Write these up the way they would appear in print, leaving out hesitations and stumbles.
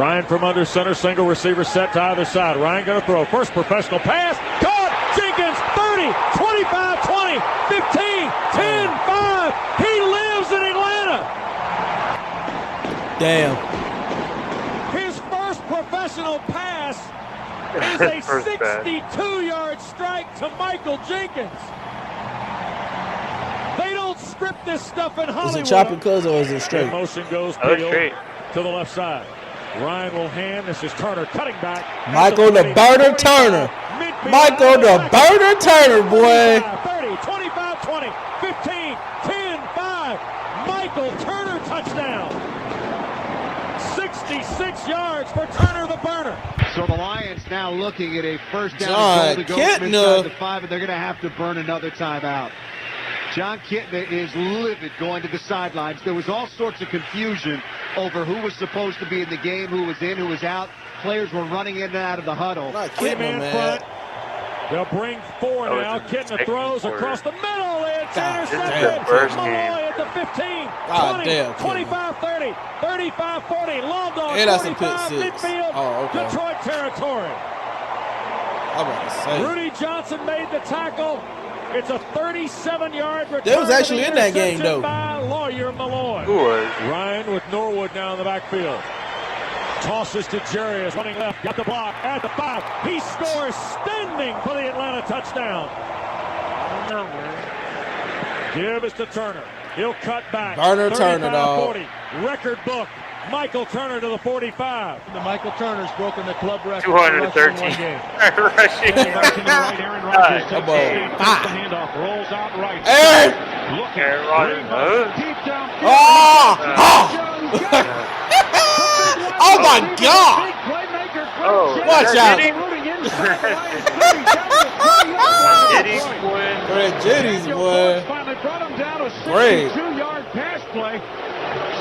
Ryan from under center, single receiver set to either side. Ryan going to throw. First professional pass. Caught. Jenkins, 30, 25, 20, 15, 10, 5. He lives in Atlanta. Damn. His first professional pass is a 62-yard strike to Michael Jenkins. They don't script this stuff in Hollywood. Is it chopping cuz or is it straight? Motion goes to the left side. Ryan will hand. This is Turner cutting back. Michael the Burner Turner. Michael the Burner Turner, boy. 30, 25, 20, 15, 10, 5. Michael Turner touchdown. 66 yards for Turner the Burner. So the Lions now looking at a first down goal to go from inside the 5, and they're going to have to burn another timeout. Jon Kitna is livid going to the sidelines. There was all sorts of confusion over who was supposed to be in the game, who was in, who was out. Players were running in and out of the huddle. Three-man front. They'll bring 4 now. Kitna throws across the middle. It's intercepted. Malloy at the 15, 20, 25, 30, 35, 40. Long dog, 45, midfield, Detroit territory. Rudy Johnson made the tackle. It's a 37-yard return. They was actually in that game, though. By Lawyer Malloy. Who was? Ryan with Norwood now in the backfield. Tosses to Jarius, running left, got the block at the 5. He scores standing for the Atlanta touchdown. Give it to Turner. He'll cut back. Burner Turner, dog. 40. Record book. Michael Turner to the 45. The Michael Turner's broken the club record. 213. Rushing. Aaron Rodgers takes the handoff, rolls out right. Aaron Rodgers. Deep down. Oh my God! Oh, watch out! Jennings, boy. Finally brought him down to a 62-yard pass play.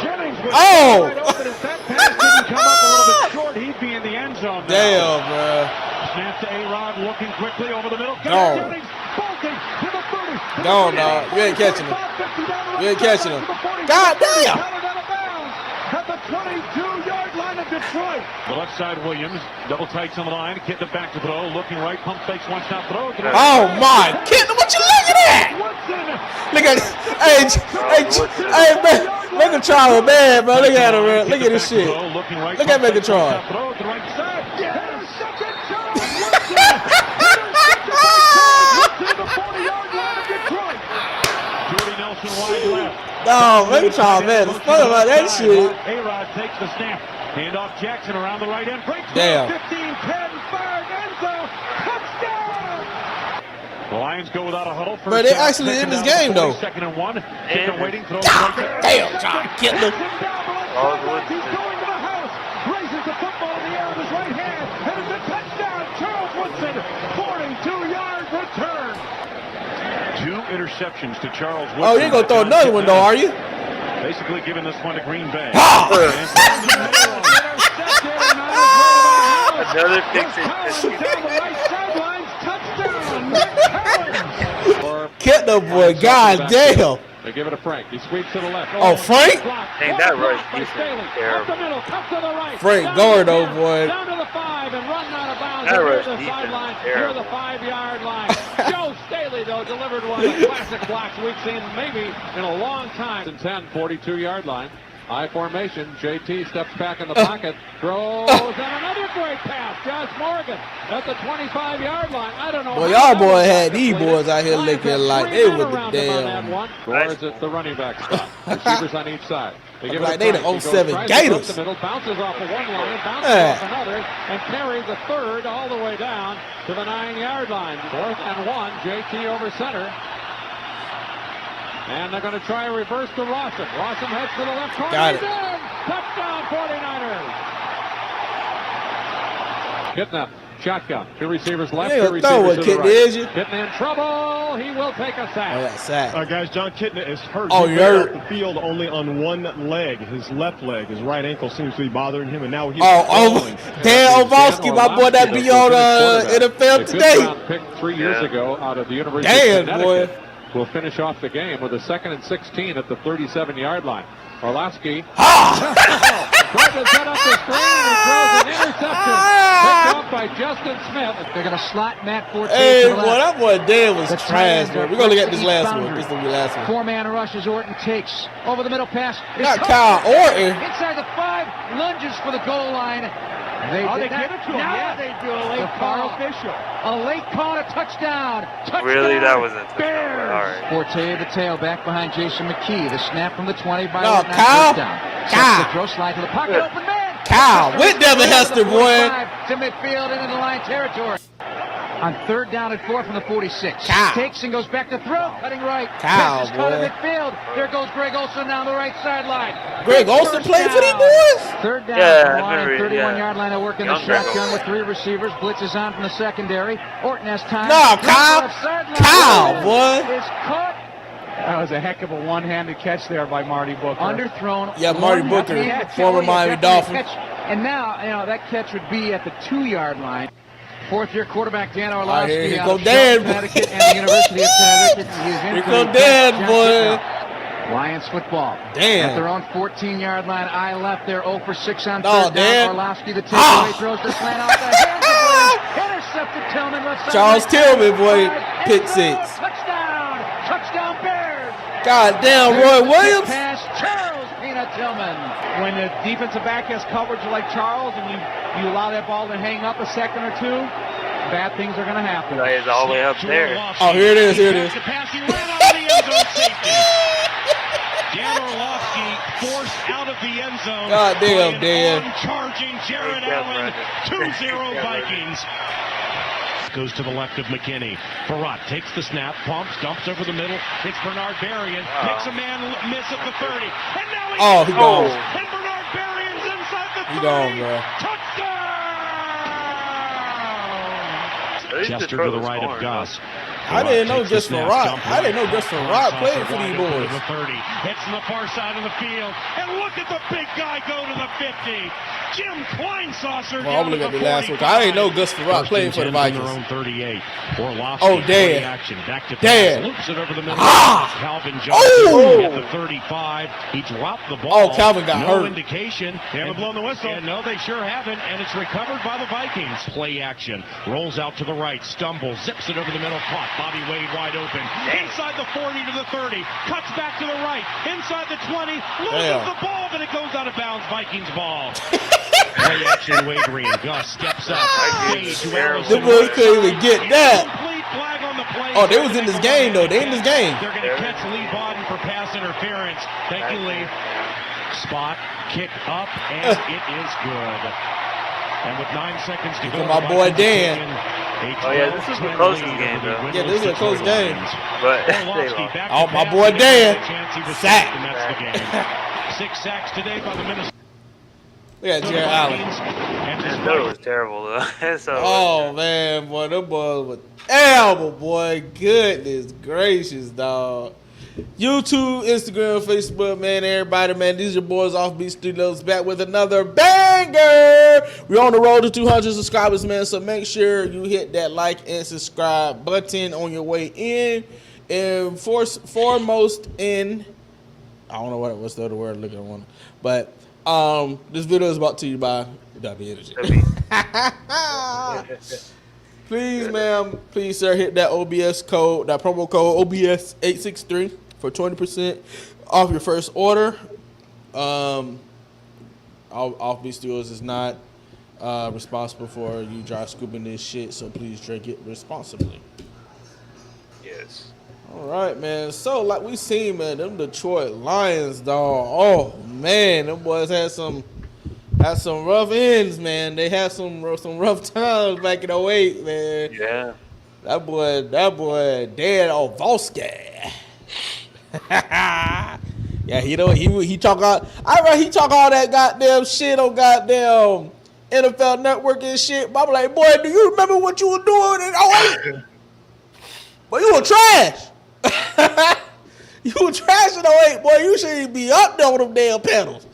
Jennings was wide open. If that pass didn't come up a little bit short, he'd be in the end zone now. Damn, bro. Snap to A-Rod, looking quickly over the middle. No. Jennings bolting to the 30. No, no, you ain't catching him. You ain't catching him. God damn! At the 22-yard line of Detroit. The left side, Williams, double tights on the line, Kitna back to throw, looking right, pump fakes, one shot throw. Oh my, Kitna, what you looking at? Look at, hey, man, Megatron, man, bro, look at him, man. Look at this shit. Look at Megatron. No, Megatron, man, it's fun about that shit. A-Rod takes the snap. Hand off Jackson around the right end. Breaks 15, 10, 5, end zone. Touchdown! The Lions go without a huddle. But they actually in this game, though. 2nd and 1. Kitna waiting. Damn, Jon Kitna. He's going to the house. Raises the football in the air with his right hand. And it's a touchdown. Charles Woodson, 42-yard return. 2 interceptions to Charles Woodson. Oh, you ain't gonna throw another one, though, are you? Basically giving this one to Green Bay. Another pick. Kitna, boy, god damn. They give it to Frank. He sweeps to the left. Oh, Frank? Dang, that rush defense terrible. Frank Gordo, boy. Down to the 5 and run out of bounds. That rush the defense sideline terrible. near the 5-yard line. Joe Staley, though, delivered one of the classic blocks we've seen maybe in a long time. 10, 42-yard line. High formation. JT steps back in the pocket. Throws and another great pass. Josh Morgan at the 25-yard line. I don't know. Boy, y'all boy had these boys out here looking like they were the damn. Guards at the running back spot. Receivers on each side. They give like it they Price. the 07 Gators. The middle, bounces off of one line, bounces off another, and carries a third all the way down to the 9-yard line. 4th and 1. JT over center. And they're going to try a reverse to Rawson. Rawson heads to the left corner. Got it. Touchdown 49ers. Kitna, shotgun. 2 receivers left, You 2 ain't gonna receivers throw it, to the Kitna, right. is you? Kitna in trouble. He will take a sack. Oh, yeah, sack. Guys, Jon Kitna is hurt. Oh, He's you're been off the field only on one leg. His left leg, his right ankle seems to be bothering him, and now he's Dan Orlovsky, my boy, that be on NFL Today. Picked 3 years ago out of the University Dan, of Connecticut. boy. Will finish off the game with a 2nd and 16 at the 37-yard line. Orlovsky. Tried to set up the screen and throws an interception. Picked off by Justin Smith. They're going to slot Matt Forte Hey, to the boy, left. that boy Dan was The trash, tight bro. end We're going to look at approaches this last the one. boundary. This will be the last one. Four-man rushes. Orton takes over the middle pass. Not Kyle Orton. Inside the 5, lunges for the goal line. They give it to him. Now Yeah, they do a late call official. A late call, a touchdown. Touchdown. Really? That wasn't a touchdown. Bears. All right. Forte the tail back behind Jason McKee. The snap from the 20 by No, Orton on Kyle. first down. Kyle. Sets the throw slide to the pocket. Open man. Kyle with Devin Hester, boy. To midfield into the line territory. On third down and 4 from the 46. Kyle. Takes and goes back to throw. Cutting right. Kyle, Pass is caught boy. in midfield. There goes Greg Olson down the right sideline. Greg Olson First played for these down. boys? Third down Yeah, from I line, remember, 31-yard line. They're working the Young Greg shotgun Olson. with 3 receivers. Blitz is on from the secondary. Orton has time. No, Left Kyle. left sideline. Kyle, boy. Is caught. That was a heck of a one-handed catch there by Marty Booker. Underthrown. Yeah, Marty One Booker, catch. former Miami definitely a Dolphin. catch. And now, that catch would be at the 2-yard line. Fourth-year quarterback Dan All right, Orlovsky here out go of Dan, Charlotte, Connecticut, and the University of Connecticut. He is in Here for go the Dan, Jack boy. Johnson. Lions football. Dan. At their own 14-yard line. I left there 0 for 6 on No, third Dan. down. Orlovsky, the takeaway, throws the slant out the hands of Williams. Intercepted Tillman left side. Charles Tillman, boy, pick End zone. 6. Touchdown. Touchdown Bears. God damn, Roy Williams. Pass Charles Peanut Tillman. When the defensive back has coverage like Charles and you allow that ball to hang up a second or two, bad things are going to happen. That is all the way up there. Oh, here it is, here it is. The pass, he ran out of the end zone safety. Dan Orlovsky forced out of the end zone. God damn, by an Dan. on-charging Jared Hey, Jeff Allen. Brennan. 2-0 Jeff Vikings. Goes to the left of McKinney. Farrat takes the snap, pumps, dumps over the middle. It's Bernard Berrien. Makes a man miss at the 30. And now Oh, he gone. And Bernard Berrien's inside the 30. He gone, bro. Touchdown! They used Chester throw to the the right score, of Gus. I didn't know Takes the just snap, Farrat. dump I didn't know right. just Farrat played for these Wide open boys. to the 30. Hits to the far side of the field. And look at the big guy go to the 50. Jim Kleinsaucer Well, I'm down to looking at the the last one. 45. I didn't know Gus Farrat First played and for the 10 from their Vikings. own 38. Orlovsky, Oh, Dan. play action. Back to Dan. pass. Loops it over the middle. Ah! Calvin Johnson Oh! at the 35. He dropped the ball. Oh, Calvin got no hurt. indication. They haven't blown the whistle. And no, they sure haven't. And it's recovered by the Vikings. Play action. Rolls out to the right. Stumbles. Zips it over the middle. Caught. Bobby Wade wide open. Inside the 40 to the 30. Cuts back to the right. Inside the 20. Loses Damn. the ball, but it goes out of bounds. Vikings ball. Play action. Adrian Gus steps up. Fade to Allison. Them boys couldn't even get that. Complete flag on the play. Oh, they was in this game, though. They in this game. They're going to catch Lee Bodden for pass interference. Thank you, Lee. Spot, kick up, and it is good. And with 9 seconds to go, my boy Dan. Oh, yeah, this is the closest game, though. Yeah, this is a close game. But they lost. Oh, my boy Dan. Sack. And that's the game. 6 sacks today by the Minnesota Look at Jared Allen. And This note was terrible, though. So, Oh, man, boy. Them boys were terrible, boy. Goodness gracious, dog. YouTube, Instagram, Facebook, man, everybody, man. These are your boys Offbeat Studios back with another banger. We're on the road to 200 subscribers, man. So make sure you hit that like and subscribe button on your way in. And foremost in, I don't know what's the other word looking at one, but this video is brought to you by W Energy. Please, ma'am, please, sir, hit that OBS code, that promo code OBS863 for 20% off your first order. Offbeat Studios is not responsible for you dry scooping this shit, so please drink it responsibly. yes. All right, man. So, like we seen, man, them Detroit Lions, dog. Oh man, them boys had some rough ends, man. They had some rough times back in 08, man. Yeah. That boy, Dan Orlovsky. Yeah, he talk all. I read he talk all that goddamn shit on goddamn NFL Network and shit. But I'm like, boy, do you remember what you were doing in 08? Boy, you were trash. You were trash in 08, boy. You shouldn't be up there with them damn pedals.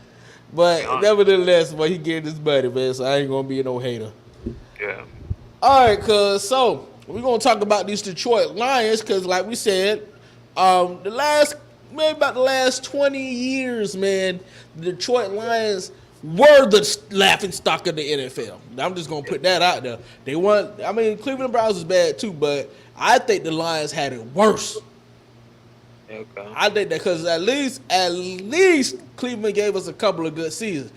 But nevertheless, boy, he getting his money, man. So I ain't gonna be no hater. Yeah. All right, cuz, so we're going to talk about these Detroit Lions because, like we said, the last maybe about the last 20 years, man, the Detroit Lions were the laughing stock of the NFL. I'm just going to put that out there. They weren't, I mean, Cleveland Browns was bad too, but I think the Lions had it worse. Okay. I think that because at least Cleveland gave us a couple of good seasons.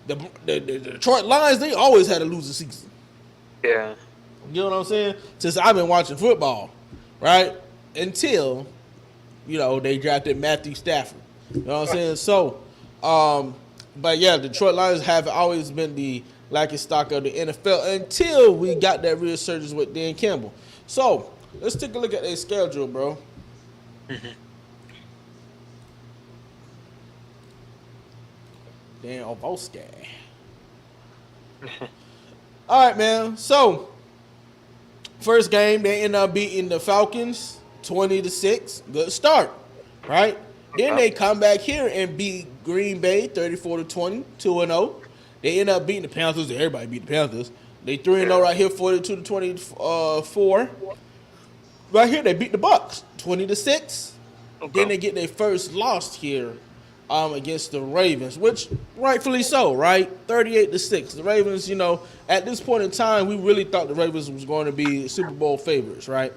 The Detroit Lions, they always had a losing season. Yeah. You know what I'm saying? Since I've been watching football, right? Until, they drafted Matthew Stafford. You know what I'm saying? So, but yeah, Detroit Lions have always been the laughing stock of the NFL until we got that resurgence with Dan Campbell. So, let's take a look at their schedule, bro. Dan Ovoske. All right, man. So, first game, they end up beating the Falcons 20-6. Good start, right? Then they come back here and beat Green Bay 34-20, 2-0. They end up beating the Panthers. Everybody beat the Panthers. They 3-0 right here, 42-24. Right here, they beat the Bucs 20-6. Okay. Then they get their first loss here against the Ravens, which rightfully so, right? 38-6. The Ravens, at this point in time, we really thought the Ravens was going to be Super Bowl favorites, right?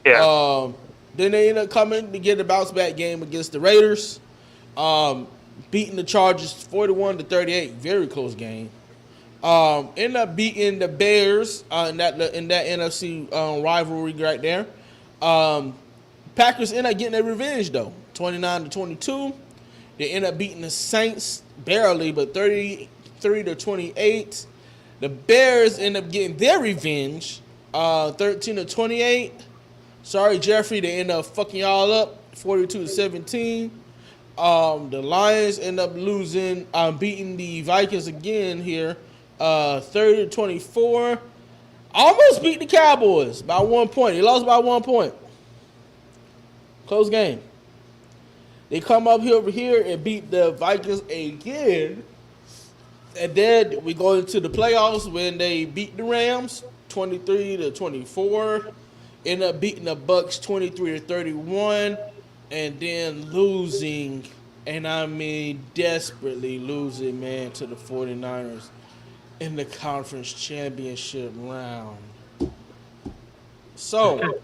Yeah. Then they end up coming to get a bounce back game against the Raiders, beating the Chargers 41-38, very close game. End up beating the Bears in that NFC rivalry right there. Packers end up getting their revenge though, 29-22. They end up beating the Saints barely, but 33-28. The Bears end up getting their revenge, 13-28. Sorry, Jeffrey, they end up fucking y'all up, 42-17. The Lions end up losing, beating the Vikings again here, 30-24. Almost beat the Cowboys by 1 point. They lost by 1 point. Close game. They come up over here and beat the Vikings again. And then we go into the playoffs when they beat the Rams 23-24. End up beating the Bucs 23-31. And then losing, and I mean desperately losing, man, to the 49ers in the conference championship round. So,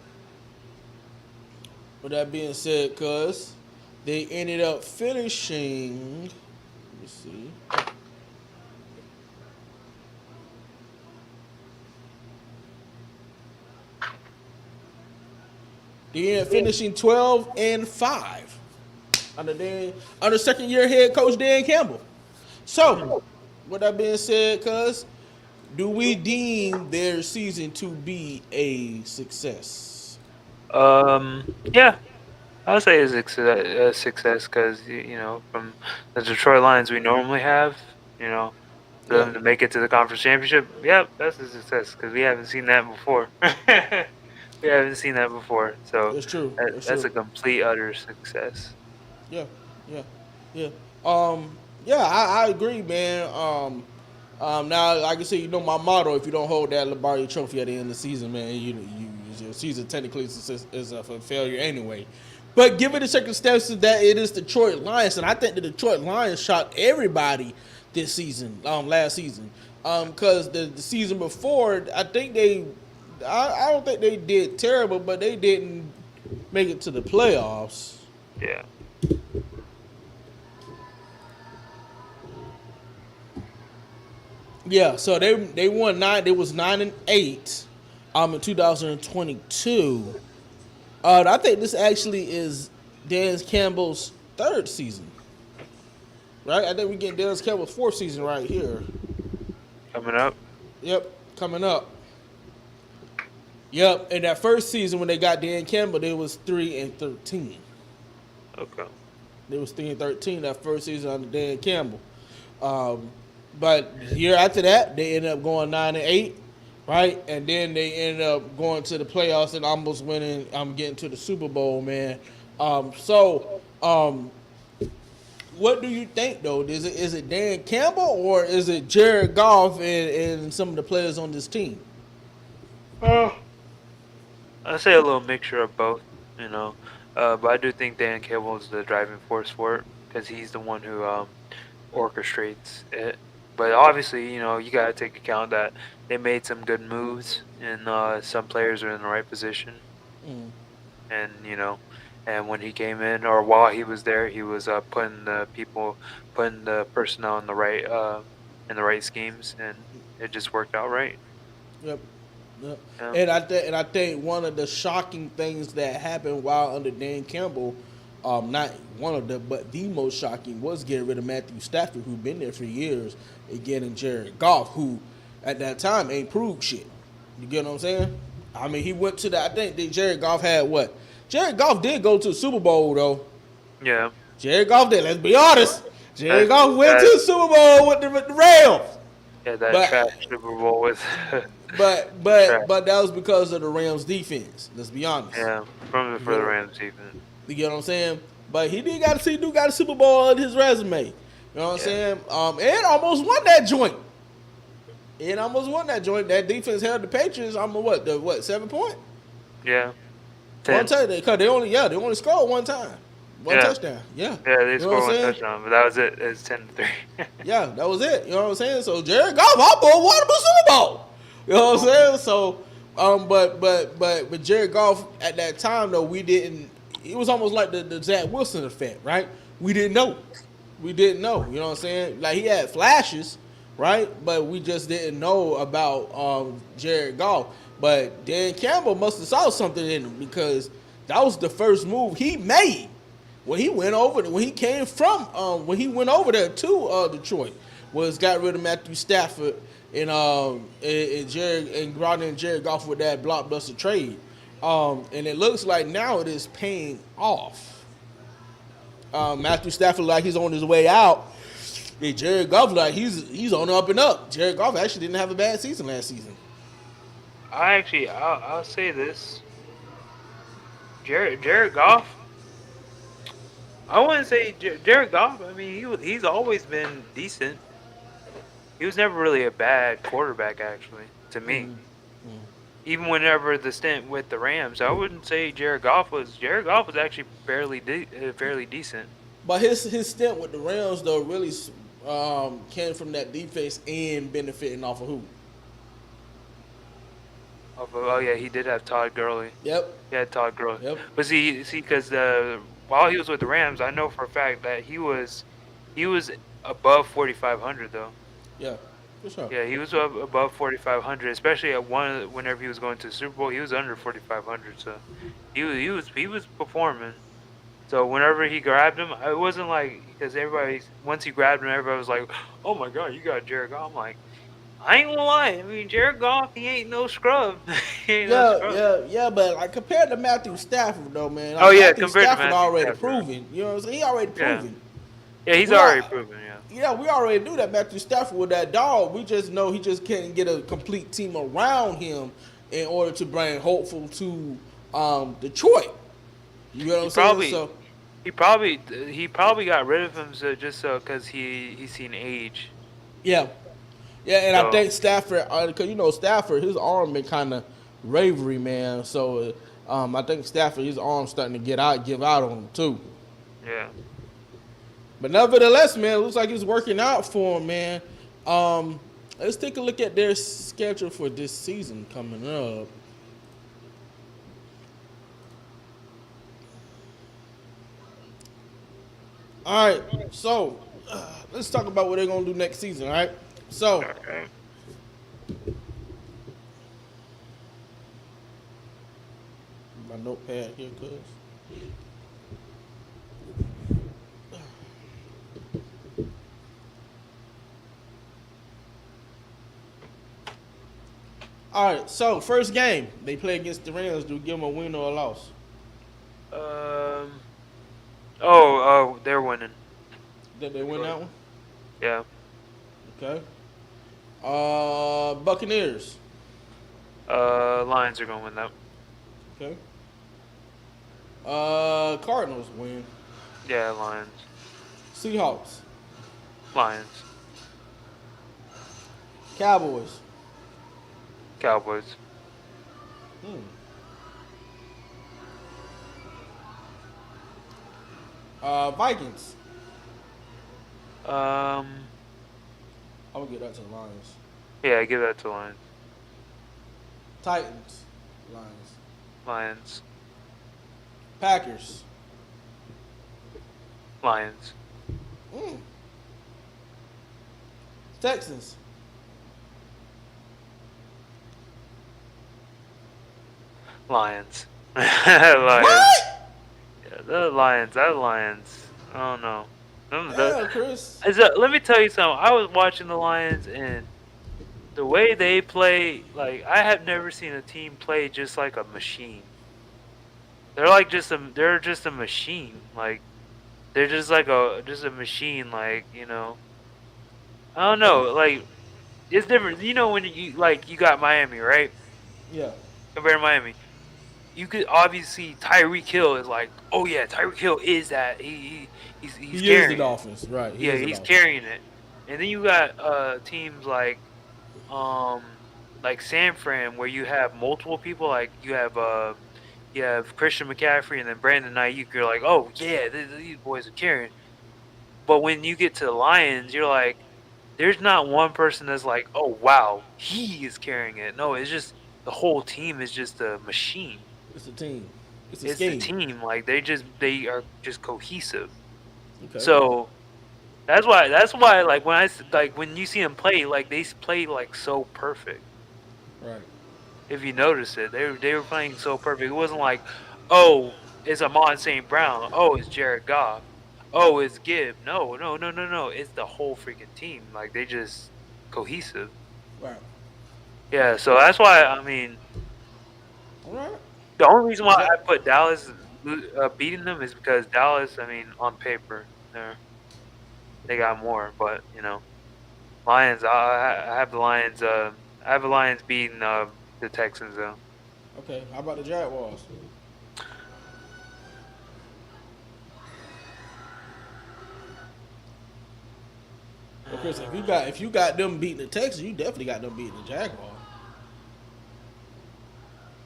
with that being said, cuz, they ended up finishing, let me see. They ended up finishing 12-5 under second-year head coach Dan Campbell. So, with that being said, cuz, do we deem their season to be a success? Yeah. I would say it's a success because, from the Detroit Lions we normally have, for them to make it to the conference championship, that's a success because we haven't seen that before. We haven't seen that before, so it's true. That's a complete, utter success. Yeah. I agree, man. Now, like I said, my motto: if you don't hold that Lombardi Trophy at the end of the season, man, your season technically is a failure anyway. But given the circumstances that it is Detroit Lions, and I think the Detroit Lions shot everybody this season, last season, because the season before, I think I don't think they did terrible, but they didn't make it to the playoffs. Yeah. Yeah, so they won 9. They was 9-8 in 2022. I think this actually is Dan Campbell's third season. Right? I think we're getting Dan Campbell's fourth season right here. Coming up. Yep, coming up. Yep, in that first season when they got Dan Campbell, they was 3-13. Okay. They was 3-13 that first season under Dan Campbell. But year after that, they ended up going 9-8, right? And then they ended up going to the playoffs and almost winning. Getting to the Super Bowl, man. What do you think though? Is it Dan Campbell or is it Jared Goff and some of the players on this team? I'd say a little mixture of both. But I do think Dan Campbell is the driving force for it because he's the one who orchestrates it. But obviously, you know, you got to take account that they made some good moves and some players are in the right position. And, you know, and when he came in or while he was there, he was putting the personnel in the right schemes, and it just worked out right. Yep. Yeah. And I think one of the shocking things that happened while under Dan Campbell, not one of the, but the most shocking was getting rid of Matthew Stafford, who'd been there for years, and getting Jared Goff, who at that time ain't proved shit. You get what I'm saying? I mean, he went to I think that Jared Goff had what? Jared Goff did go to the Super Bowl, though. Yeah. Jared Goff did. Let's be honest. Jared Goff went to the Super Bowl with the Rams. Yeah, that trash Super Bowl with. But that was because of the Rams defense. Let's be honest. Yeah, for the Rams defense. You get what I'm saying? But he got a Super Bowl on his resume. You know what I'm saying? And almost won that joint. That defense held the Patriots. What 7 point? Yeah. 10. One touchdown. Because they only scored one time. One touchdown. Yeah. Yeah, they scored one touchdown, but that was it. It's 10-3. Yeah, that was it. You know what I'm saying? So Jared Goff, our boy, won the Super Bowl. You know what I'm saying? So, but Jared Goff at that time though, we didn't. It was almost like the Zach Wilson effect, right? We didn't know. You know what I'm saying? Like he had flashes, right? But we just didn't know about Jared Goff. But Dan Campbell must have saw something in him because that was the first move he made when he went over there, when he went over there to Detroit, was got rid of Matthew Stafford and brought in Jared Goff with that blockbuster trade. And it looks like now it is paying off. Matthew Stafford like he's on his way out. And Jared Goff like he's on the up and up. Jared Goff actually didn't have a bad season last season. I'll say this. Jared Goff. I wouldn't say Jared Goff. I mean, he's always been decent. He was never really a bad quarterback, actually, to me. Even whenever the stint with the Rams, I wouldn't say Jared Goff was actually fairly decent. But his stint with the Rams though really came from that defense and benefiting off of who? Oh yeah, he did have Todd Gurley. Yep. He had Todd Gurley. Yep. But see, because while he was with the Rams, I know for a fact that he was above 4,500 though. Yeah. For sure. Yeah, he was above 4,500, especially whenever he was going to the Super Bowl. He was under 4,500, so he was performing. So whenever he grabbed him, it wasn't like because once he grabbed him, everybody was like, "Oh my God, you got Jared Goff!" I'm like, I ain't gonna lie. I mean, Jared Goff, he ain't no scrub. Yeah, but like compared to Matthew Stafford though, man. Like, Matthew compared Stafford to Matthew already Stafford. Proven. You know what I'm saying? He already proven. Yeah, he's already proven. Yeah. Yeah, we already knew that Matthew Stafford with that dog. We just know he just can't get a complete team around him in order to bring hopeful to Detroit. You know what I'm saying? So he probably got rid of him just because he's seen age. Yeah, and I think Stafford, because Stafford, his arm been kind of ravery, man. So I think Stafford, his arm's starting to give out on him too. Yeah. But nevertheless, man, it looks like it's working out for him, man. Let's take a look at their schedule for this season coming up. All right, so let's talk about what they're going to do next season, all right? So, my notepad here, cuz. All right, so first game they play against the Rams. Do we give them a win or a loss? They're winning. Did they win that one? Yeah. Okay. Buccaneers. Lions are gonna win that. Okay. Cardinals win. Yeah, Lions. Seahawks. Lions. Cowboys. Cowboys. Vikings. Um. I would give that to the Lions. Yeah, give that to Lions. Titans. Lions. Lions. Packers. Lions. Texans. Lions. What? Lions. Yeah, the Lions. That Lions. I don't know. Yeah, Chris. Let me tell you something. I was watching the Lions and the way they play, like I have never seen a team play just like a machine. They're just a machine. Like they're just a machine. Like I don't know. Like it's different. You know when you got Miami, right? Yeah. Compared to Miami, you could obviously Tyreek Hill is like, oh yeah, Tyreek Hill is that he's He carrying is the it. Dolphins, right? Yeah, he's carrying it. And then you got teams like San Fran where you have multiple people. Like you have Christian McCaffrey and then Brandon Ayuk. You're like, oh yeah, these boys are carrying. But when you get to the Lions, you're like, there's not one person that's like, oh wow, he is carrying it. No, it's just the whole team is just a machine. It's a team. It's It's a team. Like they are just cohesive. Okay. So that's why like when you see them play, like they play like so perfect. Right. If you notice it, they were playing so perfect. It wasn't like, oh, it's Amon St. Brown. Oh, it's Jared Goff. Oh, it's Gibb. No. It's the whole freaking team. Like they just cohesive. Right. Yeah. So that's why I mean, All right. the only reason why I put Dallas beating them is because Dallas. I mean, on paper, they got more, but Lions. I have the Lions. I have the Lions beating the Texans though. Okay. How about the Jaguars? Well, Chris, if you got them beating the Texans, you definitely got them beating the Jaguars.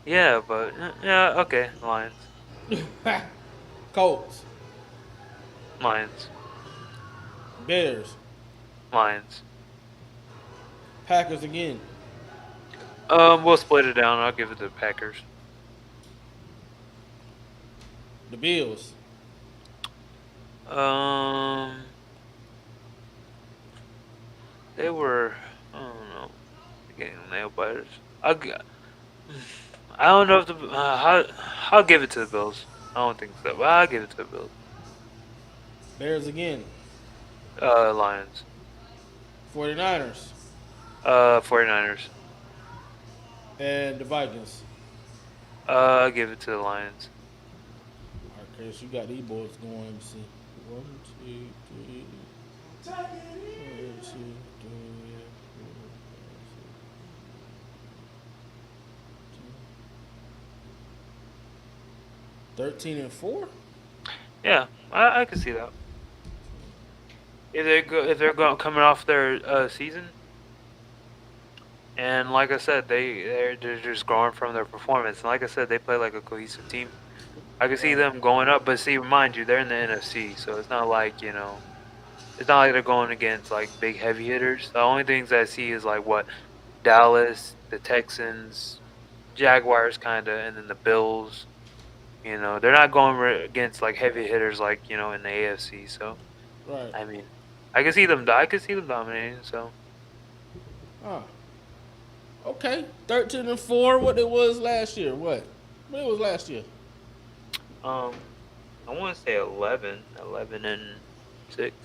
Yeah, but yeah, okay, Lions. Colts. Lions. Bears. Lions. Packers again. We'll split it down. I'll give it to the Packers. The Bills. They were, I don't know, getting nail biters. I don't know if I'll give it to the Bills. I don't think so, but I'll give it to the Bills. Bears again. Lions. 49ers. 49ers. And the Vikings. I'll give it to the Lions. All right, Chris, you got these boys going. Let me see. 1, 2, 3. 1, 2, 3, 13-4. Yeah, I can see that. If they're coming off their season, and like I said, they're just growing from their performance. And like I said, they play like a cohesive team. I can see them going up, but see, remind you, they're in the NFC, so it's not like it's not like they're going against like big heavy hitters. The only things I see is like what Dallas, the Texans, Jaguars, kinda, and then the Bills. They're not going against like heavy hitters like in the AFC. So, right. I mean, I can see them dominating. So, okay, 13-4. What it was last year? What it was last year? I want to say 11 and 6.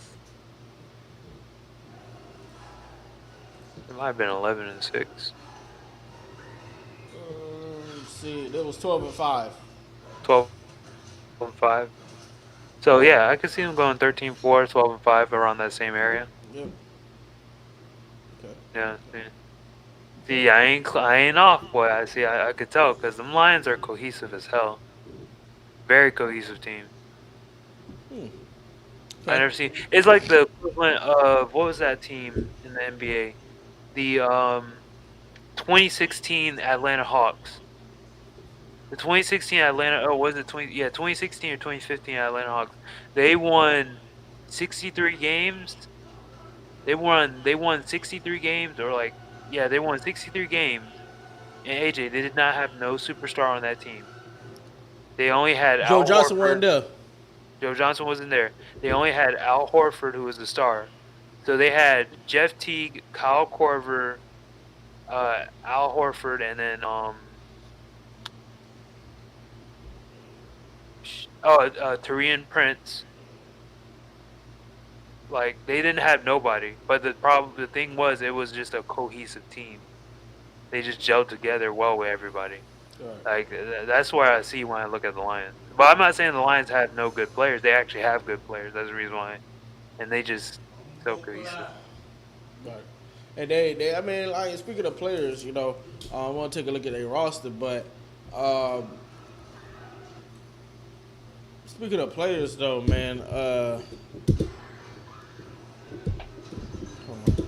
It might have been 11 and 6. Let's see, it was 12-5. 12 and 5. So yeah, I could see them going 13-4, 12 and 5 around that same area. Yep. Okay. Yeah. See, I ain't off, boy. I could tell because them Lions are cohesive as hell. Very cohesive team. Okay. I never seen. It's like the equivalent of what was that team in the NBA? The 2016 Atlanta Hawks. The 2016 Atlanta. Oh, was it 2016 or 2015 Atlanta Hawks? They won 63 games. They won 63 games, or like, yeah, they won 63 games. And AJ, they did not have no superstar on that team. They only had Joe Al Johnson Horford. wasn't there. Joe Johnson wasn't there. They only had Al Horford, who was the star. So they had Jeff Teague, Kyle Korver, Al Horford, and then Taurean Prince. Like, they didn't have nobody, but the thing was, it was just a cohesive team. They just gelled together well with everybody. Right. Like, that's what I see when I look at the Lions. But I'm not saying the Lions have no good players. They actually have good players. That's the reason why, and they just so cohesive. Right. And they I mean, like, speaking of players, you know, I want to take a look at their roster, but speaking of players, though, man, hold on.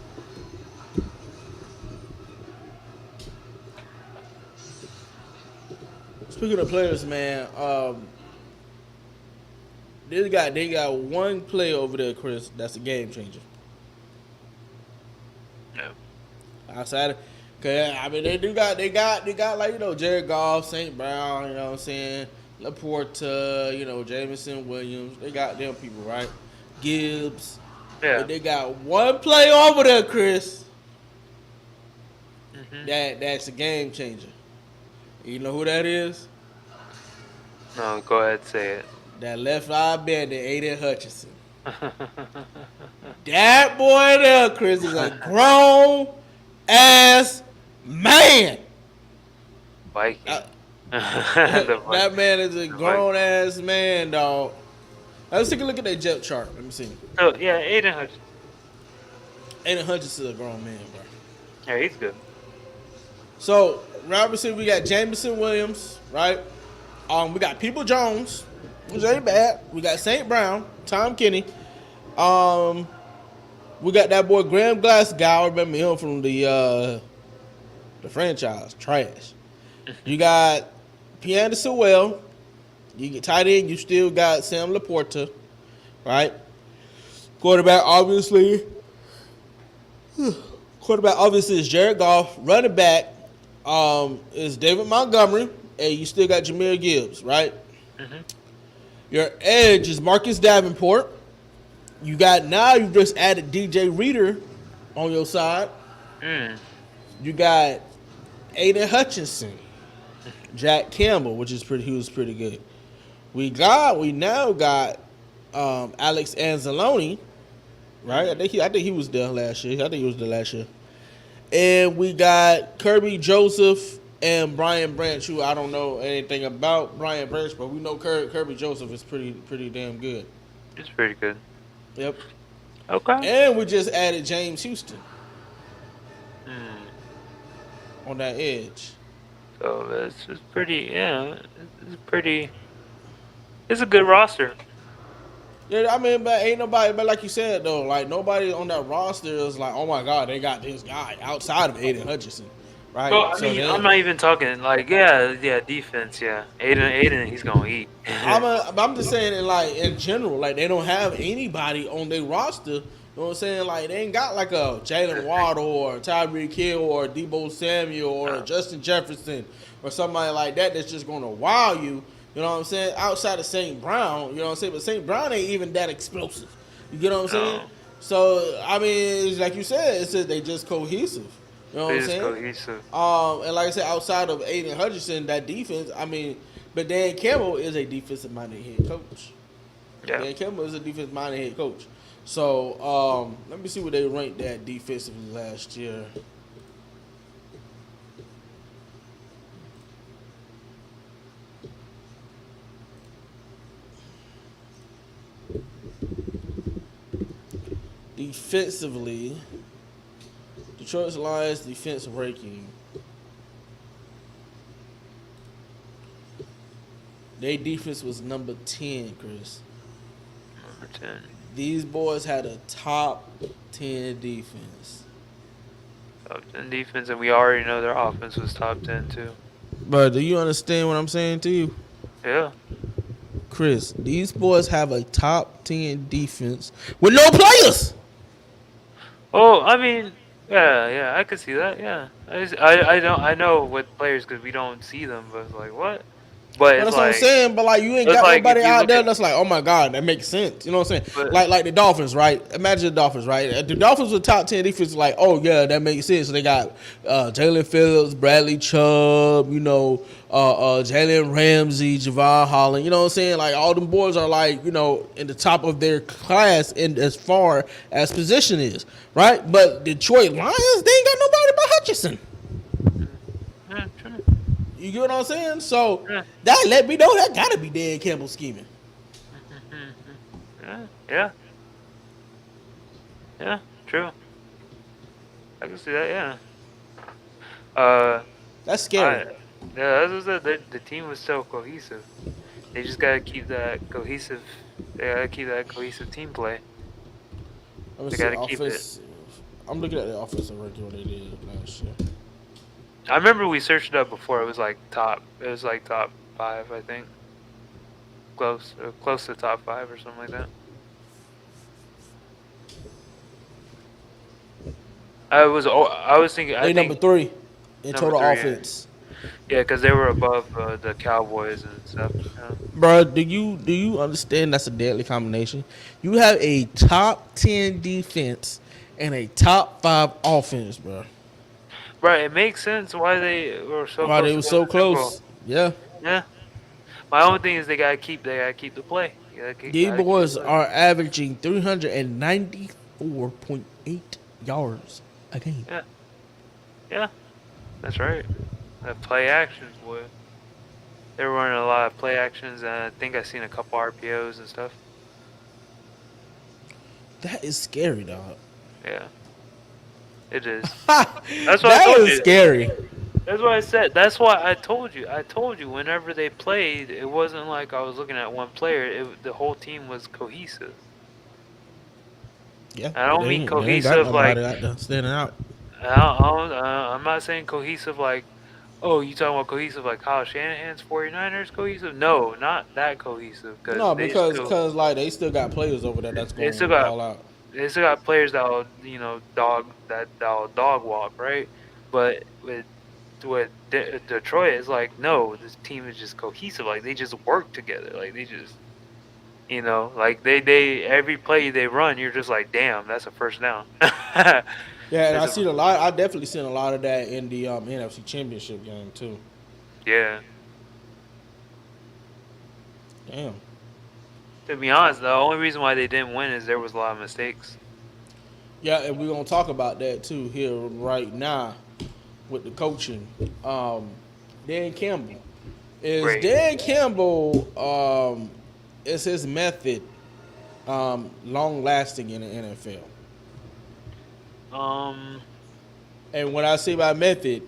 Speaking of players, man, they got one play over there, Chris. That's a game changer. No. Outside, cause I mean they got like, you know, Jared Goff, St. Brown, you know what I'm saying, Laporta, you know, Jameson Williams. They got them people, right? Gibbs. Yeah. But they got one play over there, Chris. Mm-hmm. That's a game changer. You know who that is? No, go ahead, say it. That left eye bandit, Aiden Hutchinson. That boy there, Chris, is a grown ass man. Viking. That man is a grown ass man, dog. Let's take a look at that depth chart. Let me see. Oh yeah, Aiden Hutchinson. Aiden Hutchinson is a grown man, bro. Yeah, he's good. So, Robinson, we got Jameson Williams, right? We got People Jones, which ain't bad. We got St. Brown, Tom Kenny. We got that boy Graham Glasgow. I remember him from the franchise. Trash. You got Piana Sewell. You get tight end. You still got Sam Laporta, right? Quarterback, obviously. Is Jared Goff. Running back is David Montgomery. And you still got Jahmyr Gibbs, right? Mm-hmm. Your edge is Marcus Davenport. You just added DJ Reader on your side. You got Aiden Hutchinson, Jack Campbell, who was pretty good. We now got Alex Anzalone, right? I think he was there last year. And we got Kirby Joseph and Brian Branch, who I don't know anything about Brian Branch, but we know Kirby Joseph is pretty damn good. It's pretty good. Yep. Okay. And we just added James Houston on that edge. So it's pretty. Yeah, it's a good roster. Yeah, I mean, but ain't nobody. But like you said though, like nobody on that roster is like, oh my god, they got this guy outside of Aiden Hutchinson. Right. Well, I mean, I'm not even talking like defense. Yeah, Aiden, he's gonna eat. I'm just saying, in general, like they don't have anybody on their roster. You know what I'm saying? Like they ain't got like a Jalen Waddle or Tyreek Hill or Deebo Samuel or Justin Jefferson or somebody like that that's just gonna wow you. You know what I'm saying? Outside of St. Brown, you know what I'm saying? But St. Brown ain't even that explosive. You get what I'm saying? So I mean, it's like you said, it's just they just cohesive. You know what I'm saying? Cohesive. And like I said, outside of Aiden Hutchinson, that defense, I mean, but Dan Campbell is a defensive-minded head coach. Yeah. Dan Campbell is a defensive-minded head coach. So let me see what they ranked that defensively last year. Defensively, Detroit Lions defense ranking. Their defense was number 10, Chris. Number 10. These boys had a top 10 defense. Top 10 defense, and we already know their offense was top 10 too. Bro, do you understand what I'm saying to you? Yeah. Chris, these boys have a top 10 defense with no players. Oh, I mean, yeah, I could see that. Yeah, I know with players because we don't see them, but it's like what? But Well, it's that's what I'm like saying. But like, you ain't it's got like if nobody you out look there at- that's like, oh my god, that makes sense. You know what I'm saying? But- like the Dolphins, right? Imagine the Dolphins, right? The Dolphins with top 10 defense, like, oh yeah, that makes sense. So they got Jalen Phillips, Bradley Chubb, you know, Jalen Ramsey, Javon Holland. You know what I'm saying? Like all them boys are like, you know, in the top of their class in as far as position is, right? But Detroit Lions, they ain't got nobody but Hutchinson. Yeah, true. You get what I'm saying? So Yeah. that let me know that gotta be Dan Campbell scheming. Yeah, true. I can see that. Yeah. That's scary. Yeah, as I said, the team was so cohesive. They just gotta keep that cohesive. They gotta keep that cohesive team play. Let me They see, gotta keep it. offensive. I'm looking at the offensive record what they did last year. I remember we searched it up before. It was like top 5, I think. Close to top 5 or something like that. I was thinking. They number 3 in Number total 3, yeah. offense. Yeah, because they were above the Cowboys and stuff. Bro, do you understand that's a deadly combination? You have a top 10 defense and a top 5 offense, bro. Right, it makes sense why they were so. Why close they to were so winning the Super Bowl. close? Yeah. Yeah. My only thing is they gotta keep the play. These boys are averaging 394.8 yards a game. Yeah, that's right. The play actions, boy. They were running a lot of play actions, and I think I seen a couple RPOs and stuff. That is scary, dog. Yeah, it is. That's what I told you. scary. That's what I said. That's why I told you. I told you whenever they played, it wasn't like I was looking at one player. The whole team was cohesive. Yeah, I don't mean they ain't cohesive got like. nobody out there standing out. I'm not saying cohesive like, oh, you talking about cohesive like Kyle Shanahan's 49ers cohesive? No, not that cohesive. No, because like they still got players over there that's going to all out. They still got players that'll dog walk, right? But with Detroit, it's like no, this team is just cohesive. Like they just work together. Like they just like they every play they run, you're just like, damn, that's a first down. Yeah, and I see a lot. I definitely seen a lot of that in the NFC Championship game too. Yeah. Damn. To be honest, the only reason why they didn't win is there was a lot of mistakes. Yeah, and we're gonna talk about that too here right now with the coaching. Dan Campbell. Great. Dan Campbell is his method long lasting in the NFL? And when I say by method,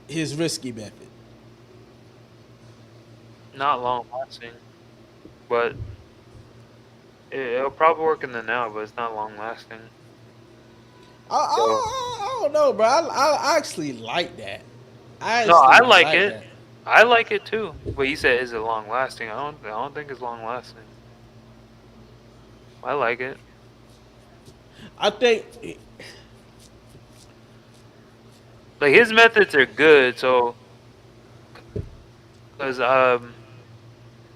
his risky method. Not long lasting, but it'll probably work in the now, but it's not long lasting. I don't know, bro. I actually like that. I like it. That. I like it too. But you said, is it long lasting? I don't think it's long lasting. I like it. I think like his methods are good, so because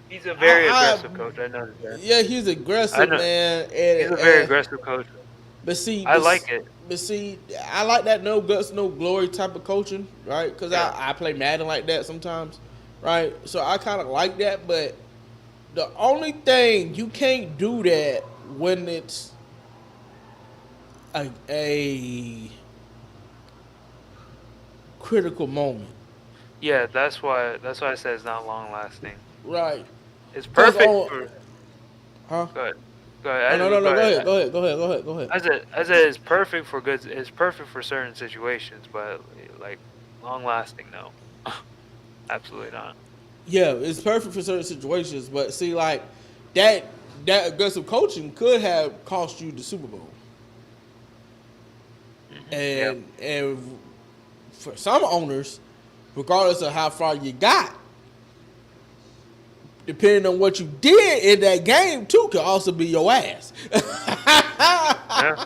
he's a very aggressive coach. I know that. Yeah, he's aggressive, man. And, he's a very aggressive coach. But see, I like it. But see, I like that no guts, no glory type of coaching, right? Because I play Madden like that sometimes, right? So I kind of like that. But the only thing, you can't do that when it's a critical moment. Yeah, that's why I said it's not long lasting. Right. It's perfect for. Huh? Go ahead. Go ahead. No. Go ahead. I said it's perfect for good. It's perfect for certain situations, but like long lasting, no, absolutely not. Yeah, it's perfect for certain situations, but see, like that aggressive coaching could have cost you the Super Bowl. And for some owners, regardless of how far you got, depending on what you did in that game too, could also be your ass. Yeah.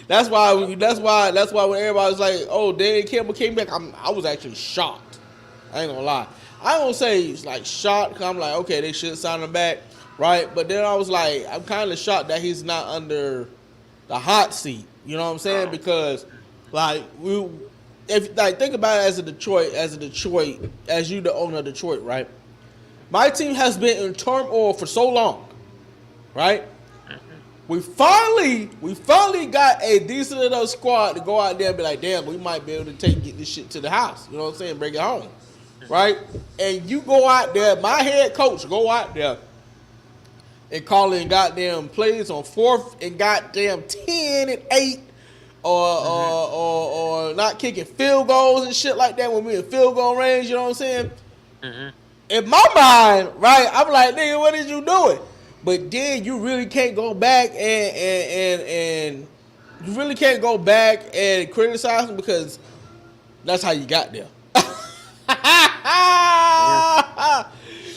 That's why when everybody's like, "Oh, Dan Campbell came back," I was actually shocked. I ain't gonna lie. I don't say it's like shocked. Cause I'm like, okay, they should sign him back, right? But then I was like, I'm kind of shocked that he's not under the hot seat. You know what I'm saying? Because like think about it as you the owner of Detroit, right? My team has been in turmoil for so long, right? We finally got a decent enough squad to go out there and be like, damn, we might be able to get this shit to the house. You know what I'm saying? Bring it home, right? And you go out there, my head coach go out there and calling goddamn plays on 4th and goddamn 10 and 8 or not kicking field goals and shit like that when we in field goal range. You know what I'm saying? Mm-hmm. In my mind, right, I'm like, nigga, what is you doing? But then you really can't go back and you really can't go back and criticize them because that's how you got there.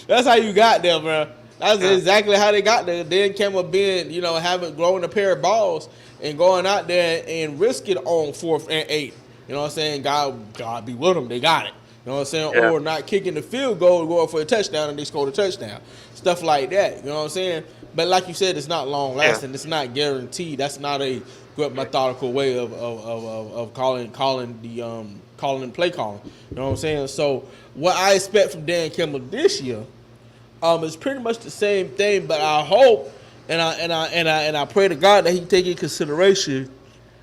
That's how you got there, bro. That's exactly how they got there. Then Campbell being, having growing a pair of balls and going out there and risk it on 4th and 8. You know what I'm saying? God be with them. They got it. You know what I'm saying? Yeah. Or not kicking the field goal, going for a touchdown, and they scored a touchdown. Stuff like that. You know what I'm saying? But like you said, it's not long lasting. Yeah. It's not guaranteed. That's not a good methodical way of calling and play calling. You know what I'm saying? So what I expect from Dan Campbell this year is pretty much the same thing. But I hope and I pray to God that he take in consideration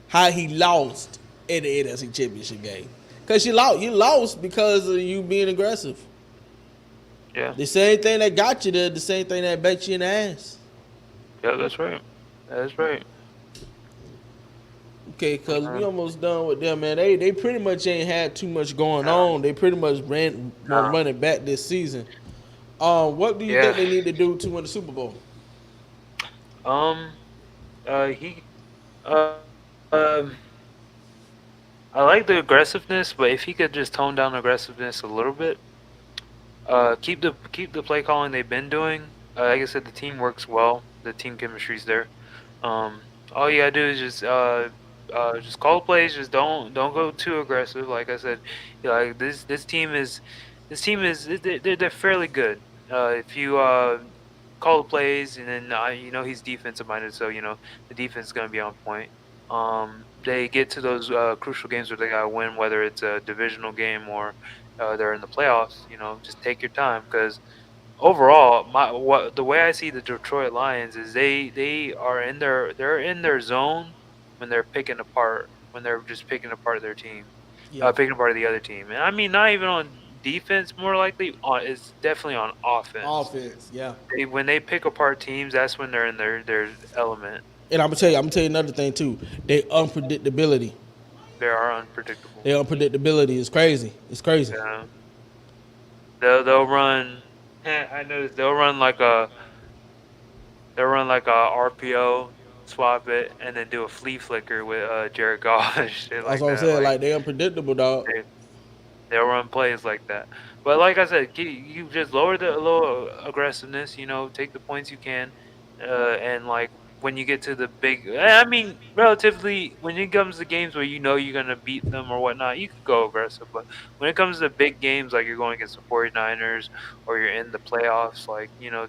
how he lost in the NFC Championship game. Because you lost because of you being aggressive. Yeah. The same thing that got you there, the same thing that bet you in the ass. Yeah, that's right. That's right. Okay, because we almost done with them, man. They pretty much ain't had too much going on. They pretty much run it back this season. What do you think they need to do to win the Super Bowl? I like the aggressiveness, but if he could just tone down aggressiveness a little bit, keep the play calling they've been doing. Like I said, the team works well. The team chemistry's there. All you gotta do is just call plays. Just don't go too aggressive. Like I said, like this team is they're fairly good. If you call the plays and then he's defensive minded, so the defense is gonna be on point. They get to those crucial games where they gotta win, whether it's a divisional game or they're in the playoffs. Just take your time, because overall, the way I see the Detroit Lions is they are in their zone when they're picking apart their team, picking apart the other team, and I mean not even on defense, more likely it's definitely on offense. Offense, yeah. When they pick apart teams, that's when they're in their element. And I'm gonna tell you another thing too. They unpredictability. They are unpredictable. Their unpredictability is crazy. It's crazy. Yeah. They'll run. I noticed they'll run like a RPO, swap it, and then do a flea flicker with Jared Goff. That's what I'm saying. Like they unpredictable, dog. They'll run plays like that. But like I said, you just lower the little aggressiveness. Take the points you can, and like. When you get to the big, relatively, when it comes to games where you're going to beat them or whatnot, you can go aggressive. But when it comes to big games, like you're going against the 49ers or you're in the playoffs,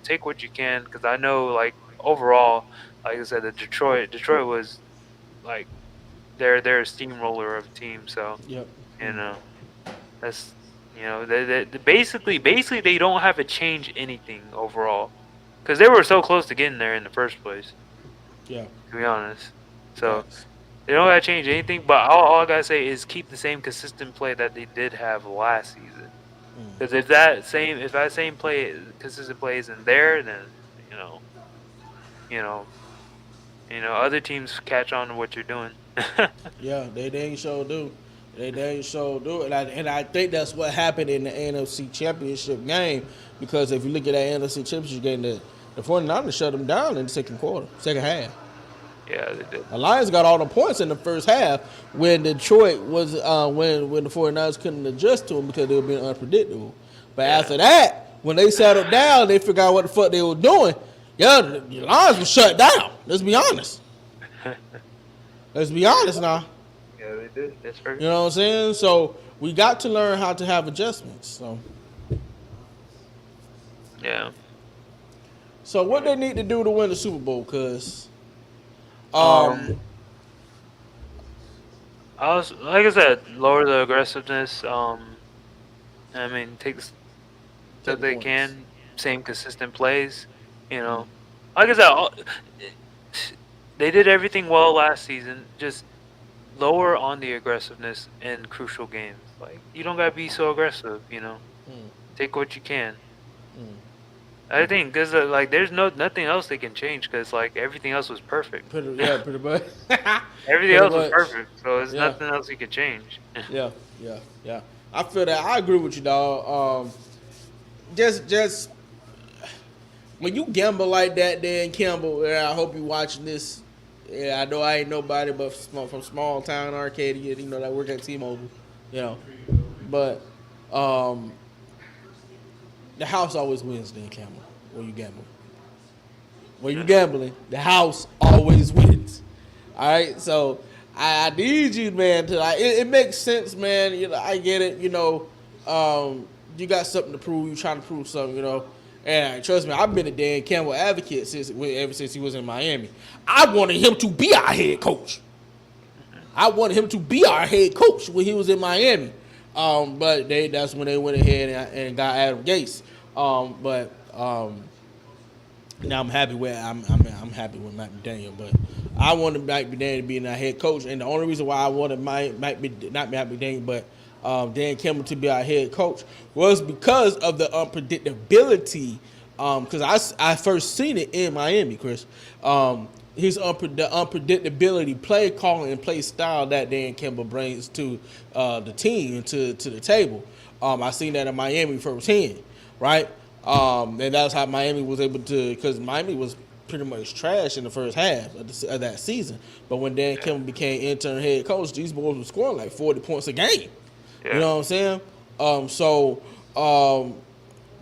take what you can. Because I know, overall, like I said, Detroit was, they're a steamroller of a team. So, yep. That's, they basically, they don't have to change anything overall. Because they were so close to getting there in the first place. Yeah. To be honest. So, they don't have to change anything, but all I got to say is keep the same consistent play that they did have last season. Because if that same consistent play isn't there, then, other teams catch on to what you're doing. Yeah, they ain't sure do. And I think that's what happened in the NFC Championship game, because if you look at that NFC Championship game, the 49ers shut them down in the second half. Yeah, they did. The Lions got all the points in the first half when Detroit was when the 49ers couldn't adjust to them because they were being unpredictable. But after that, when they settled down, they figured out what the fuck they were doing. Yeah, the Lions were shut down. Let's be honest. Let's be honest now. Yeah, they did. That's fair. You know what I'm saying? So we got to learn how to have adjustments. So what they need to do to win the Super Bowl? Cause like I said, lower the aggressiveness. I mean, take the that they can, same consistent plays. You know, like I said, they did everything well last season. Just lower on the aggressiveness in crucial games. Like, you don't gotta be so aggressive. You know, take what you can. I think because like there's nothing else they can change because like everything else was perfect. Pretty much. Everything else was perfect, so there's nothing else you could change. Yeah. I feel that. I agree with you, dog. Just when you gamble like that, Dan Campbell, I hope you watching this. Yeah, I know I ain't nobody but from small town Arcadia, you know, that work at T-Mobile, you know. But the house always wins, Dan Campbell, when you gamble. When you gambling, the house always wins. All right, so I need you, man. To it makes sense, man. You know, I get it. You know, you got something to prove. You trying to prove something. You know, and trust me, I've been a Dan Campbell advocate ever since he was in Miami. I wanted him to be our head coach. I wanted him to be our head coach when he was in Miami. But that's when they went ahead and got Adam Gase. But now I'm happy with I'm happy with Mike McDaniel. But I wanted Mike McDaniel to be our head coach, and the only reason why I wanted not Mike McDaniel, but Dan Campbell to be our head coach was because of the unpredictability. Because I first seen it in Miami, Chris. The unpredictability, play calling and play style that Dan Campbell brings to the team and to the table. I seen that in Miami firsthand, right? And that's how Miami was able to, because Miami was pretty much trash in the first half of that season. But when Dan Campbell became interim head coach, these boys were scoring like 40 points a game. Yeah. You know what I'm saying?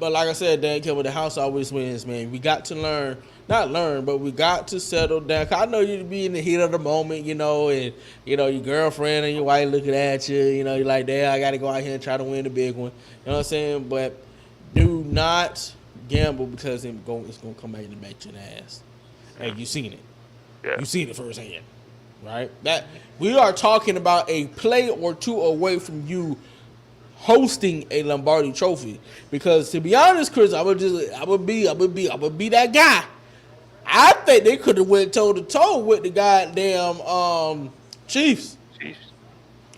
But like I said, Dan Campbell, the house always wins, man. We got to but we got to settle down. 'Cause I know you be in the heat of the moment, you know, and, you know, your girlfriend and your wife looking at you, you know, you're like, damn, I got to go out here and try to win the big one. You know what I'm saying? But do not gamble because it's going to come back and bite you in the ass. And you seen it. Yeah. You seen it firsthand, right? That we are talking about a play or two away from you hosting a Lombardi Trophy. Because to be honest, Chris, I would be that guy. I think they could have went toe to toe with the goddamn Chiefs.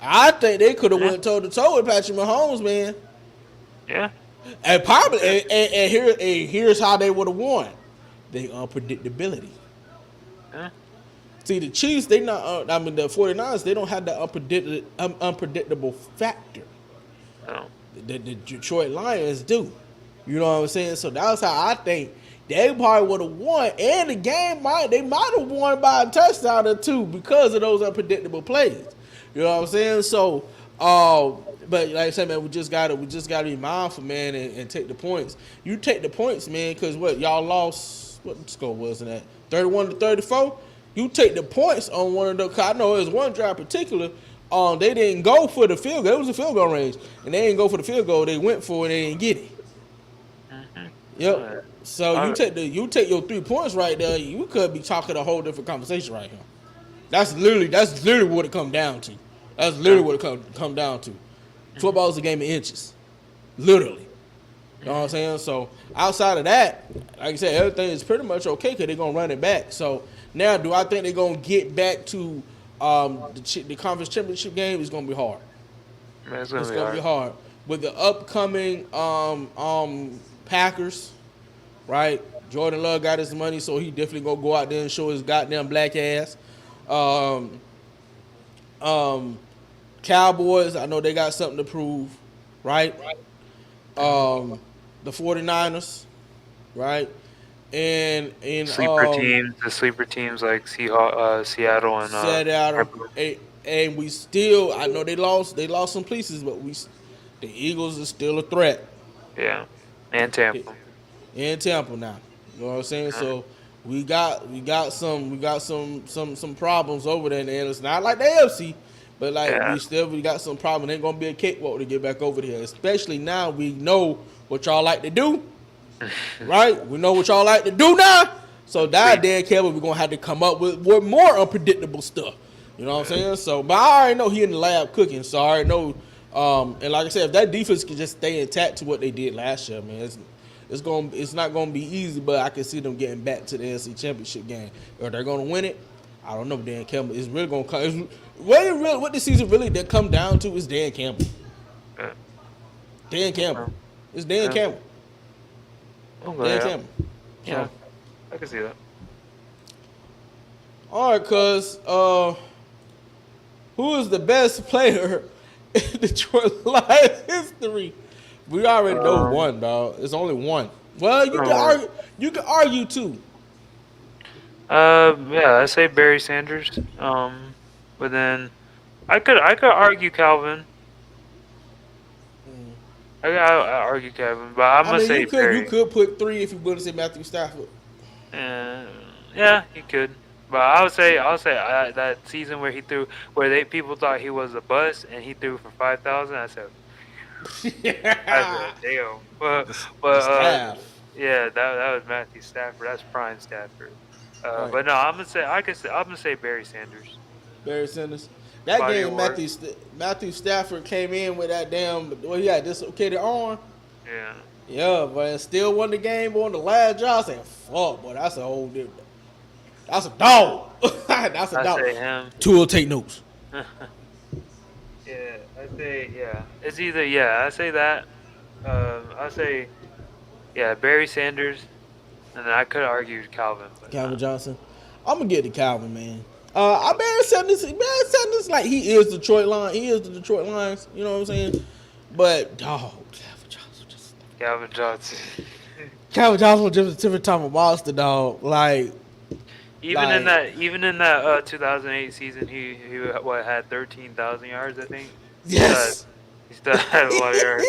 I think they could have went toe to toe with Patrick Mahomes, man. Yeah. And probably and here's how they would have won. The unpredictability. Yeah. See, the Chiefs, the 49ers, they don't have the unpredictable factor. No. The Detroit Lions do. You know what I'm saying? So that's how I think they probably would have won. And the game they might have won by a touchdown or two because of those unpredictable plays. You know what I'm saying? So but like I said, man, we just gotta be mindful, man, and take the points. You take the points, man, because what y'all lost, what the score was that? 31-34? You take the points on one of the, cause I know it was one drive in particular. They didn't go for the field goal. It was a field goal range, and they didn't go for the field goal. They went for it, and they didn't get it. Mm-hmm. Yep. So you take your 3 points right there. You could be talking a whole different conversation right here. That's literally what it come down to. That's literally what it come down to. Football is a game of inches, literally. You know what I'm saying? So outside of that, like I said, everything is pretty much okay because they're gonna run it back. So now, do I think they're gonna get back to the conference championship game? It's gonna be hard. Man, it's gonna be hard with the upcoming Packers, right? Jordan Love got his money, so he definitely gonna go out there and show his goddamn black ass. Cowboys, I know they got something to prove, right? The 49ers, right? and in the sleeper teams like Seattle and and we still. I know they lost some pieces, but the Eagles are still a threat. Yeah, and Tampa. And Tampa now. You know what I'm saying? So we got some problems over there in the NFC. Not like the AFC, but we got some problems. Ain't gonna be a cakewalk to get back over here. Especially now we know what y'all like to do. Right? We know what y'all like to do now. So Dan Campbell, we're gonna have to come up with more unpredictable stuff. You know what I'm saying? So, but I already know he in the lab cooking. So I already know. And like I said, if that defense can just stay intact to what they did last year, man, it's not gonna be easy. But I can see them getting back to the NFC Championship game. Or they're gonna win it. I don't know. Dan Campbell is really gonna come. What the season really did come down to is Dan Campbell. Dan Campbell. It's Dan Campbell. Dan Campbell. Yeah, I can see that. All right, cuz who is the best player in Detroit Lions history? We already know one, dog. It's only one. Well, you can argue two. Yeah, I say Barry Sanders. But then I could argue Calvin. I argue Calvin, but I'm gonna say Barry. You could put three if you would to say Matthew Stafford. Yeah, you could. But I'll say that season where people thought he was a bust and he threw for 5,000. I said, damn. Yeah, that was Matthew Stafford. That's prime Stafford. Right. But no, I'm gonna say Barry Sanders. Barry Sanders. That game, Matthew Stafford came in with that damn. Well, he had dislocated arm. Yeah. Yeah, but still won the game on the last drive. I said, "Fuck, boy, that's a whole different. That's a dog. That's a dog." I say him. Two will take notes. Yeah, I say It's either I say that. I say Barry Sanders, and then I could argue Calvin. Calvin Johnson. I'm gonna get to Calvin, man. Barry Sanders, like he is Detroit Lions. He is the Detroit Lions. You know what I'm saying? But dog, Calvin Johnson was just a different type of monster, dog. Like even in that 2008 season, he had 13,000 yards, I think. Yes, he still had a lot of yards.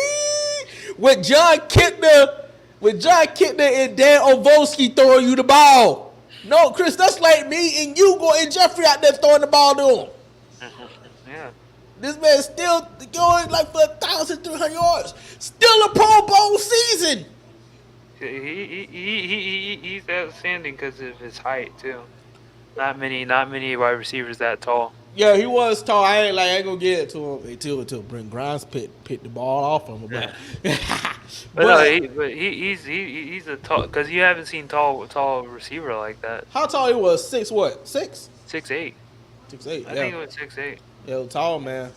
With John Kitna and Dan Ovolsky throwing you the ball. No, Chris, that's like me and you and Jeffrey out there throwing the ball to him. Yeah. This man's still going like for 1,300 yards. Still a Pro Bowl season. He's outstanding because of his height too. Not many wide receivers that tall. Yeah, he was tall. I ain't gonna get it to him until Brent Grimes picked the ball off him. But he's a tall, because you haven't seen tall receiver like that. How tall he was? 6 what? 6? 6'8". 6'8". I think it was 6'8". Yeah, tall man.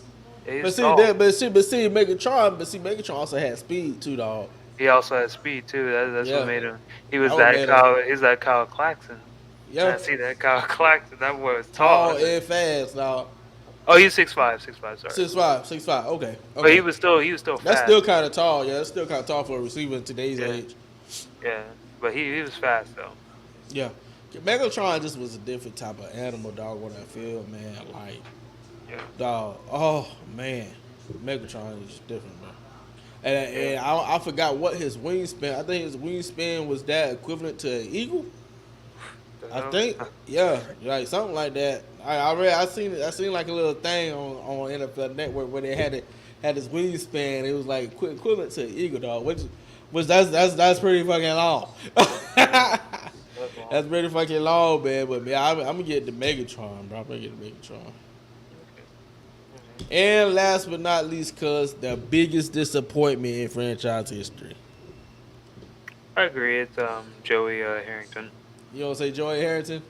Yeah, but see, Megatron also had speed too, dog. He also had speed too. That's what made him. He's that Kyle Claxton. Yeah. I see that Kyle Claxton. That boy was tall and fast, dog. Oh, he's 6'5". Sorry. 6'5". Okay. But he was still fast. That's still kind of tall. Yeah, that's still kind of tall for a receiver in today's age. Yeah, but he was fast though. Yeah, Megatron just was a different type of animal, dog. On that field, man. Like, dog. Oh man, Megatron is different, man. And I forgot what his wingspan. I think his wingspan was that equivalent to an eagle. I think, like something like that. I seen like a little thing on NFL Network where they had his wingspan. It was like equivalent to an eagle, dog. Which that's pretty fucking long. That's pretty fucking long, man. But man, I'm gonna get the Megatron, bro. I'm gonna get the Megatron. And last but not least, cuz the biggest disappointment in franchise history. I agree. It's Joey Harrington. You don't say Joey Harrington?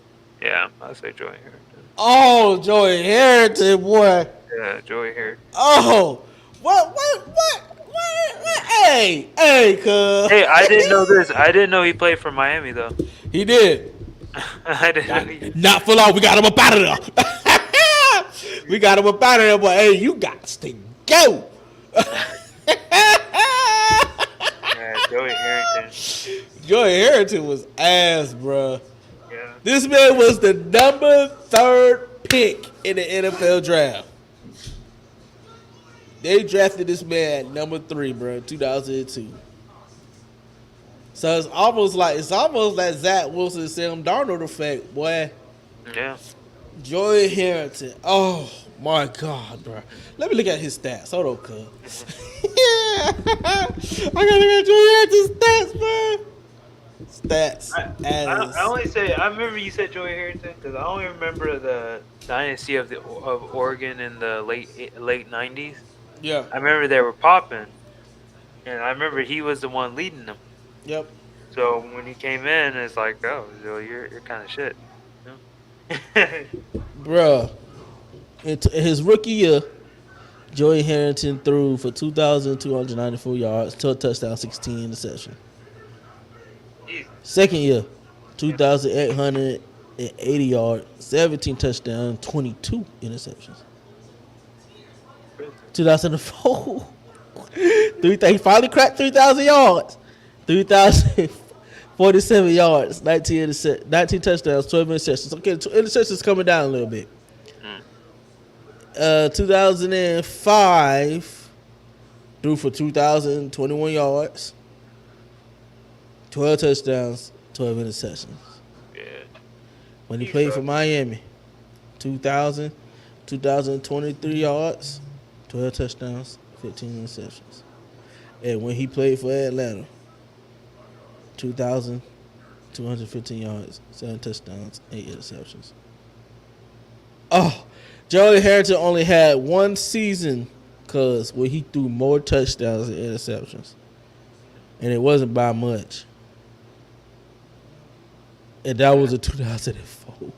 Yeah, I say Joey Harrington. Oh, Joey Harrington, boy. Yeah, Joey Harrington. Oh, what? Hey, cuz. Hey, I didn't know this. I didn't know he played for Miami though. He did. I didn't know. Not for long. We got him up out of there. We got him up out of there, but hey, you got to go. Yeah, Joey Harrington. Joey Harrington was ass, bro. Yeah. This man was the number 3rd pick in the NFL draft. They drafted this man at number 3, bro, in 2002. So it's almost like Zach Wilson and Sam Darnold effect, boy. Yeah. Joey Harrington. Oh my God, bro. Let me look at his stats. Hold on, cuz. I gotta look at Joey Harrington's stats, man. Stats. I only say I remember you said Joey Harrington because I only remember the dynasty of Oregon in the late 90s. Yeah. I remember they were popping, and I remember he was the one leading them. Yep. So when he came in, it's like, oh, so you're kind of shit. Bruh. In his rookie year, Joey Harrington threw for 2,294 yards, 12 touchdowns, 16 interceptions. Second year, 2,880 yards, 17 touchdowns, 22 interceptions. 2004, he finally cracked 3,000 yards, 3,047 yards, 19 touchdowns, 12 interceptions. Okay, interceptions coming down a little bit. 2005, threw for 2,021 yards, 12 touchdowns, 12 interceptions. Yeah. When he played for Miami, 2,023 yards, 12 touchdowns, 15 interceptions. And when he played for Atlanta, 2,215 yards, 7 touchdowns, 8 interceptions. Oh, Joey Harrington only had one season where he threw more touchdowns than interceptions. And it wasn't by much. And that was in 2004.